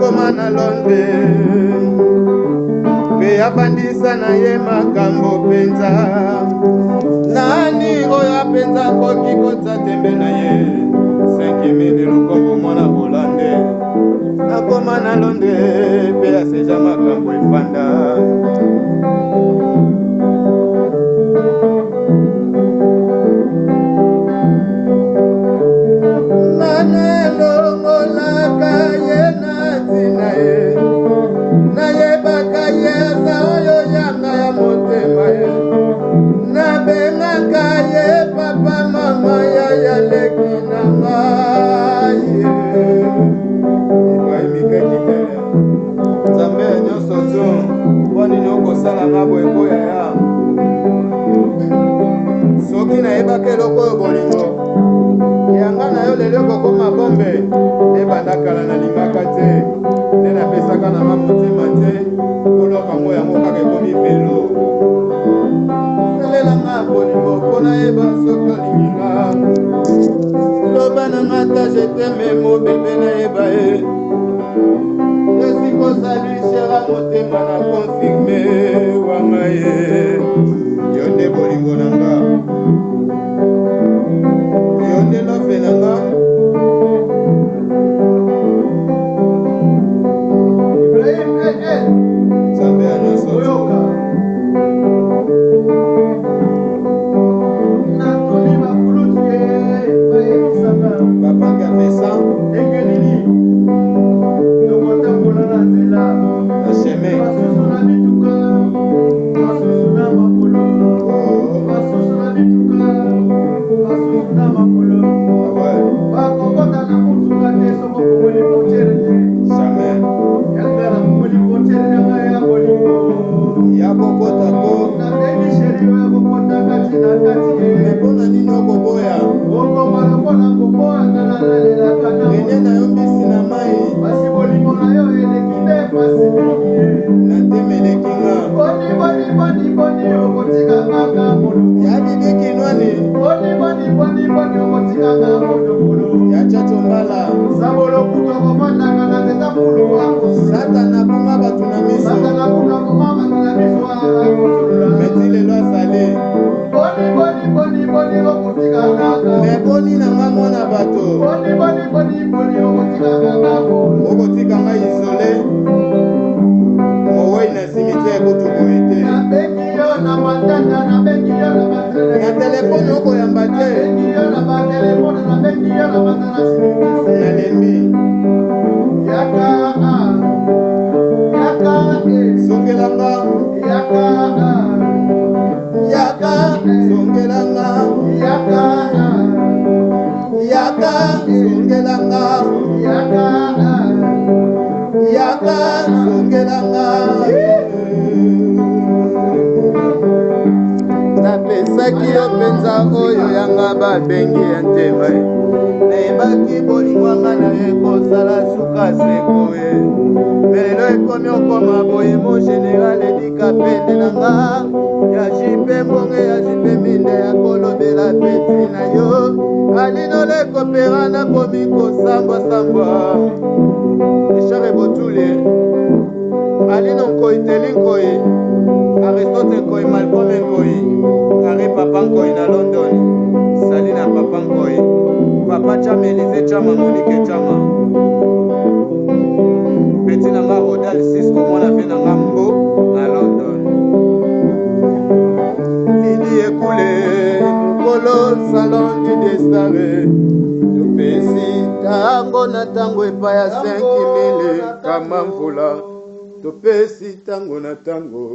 akoma na Londres pe abandisa na ye makambo penza nani oyo apenza koki kota tembe na ye 5,000 lokobo mwana Holande akoma na Londres pe aseja makambo efanda soki na yebaka eloko oyo bolingo yanga na yo lelo kokoma bombe ebanda kala nalingaka te nde napesaka na mamotima te koloka mo yango kaka ekomi velo elelanga bolingo mpo nayeba soki olinginga loba nanga ta jeteme mobebe nayeba ye esikozali shera motema na konfirme wanga ye yo nde bolingo nanga yo nde lofe nanga Nzambe ya nyonso bapangi ya pesa na chemin Satana kuma batuna miso metile lo asale meboni na nga mwana bato okotika nga isole mowei na simitiere kotukoite na telefone okoyamba te nalembi songelanga yaka songelanga yaka songelanga yaka songelanga napesaki yo mpenza oyo yanga babengi ya ntema nayebaki bolingwanga na ye kosala suka sekoe melelo ekomi okoma boyemo général edika pende na nga ya jipe mbonge ya jipe minde ya kolobela peti na yo alinole kopera nakomi kosambwasambwa eshare botule alino nkoi teli nkoi aristote nkoi malkome nkoi ari papa nkoi na London sali na papa nkoi papa chama Elize chama Monique chama peti na nga Rodal Cisco mwana pe na nga mbo na London lidi ekule kolo salon di destare topesi tango na tango epa ya 5,000 kama mvula topesi tango na tango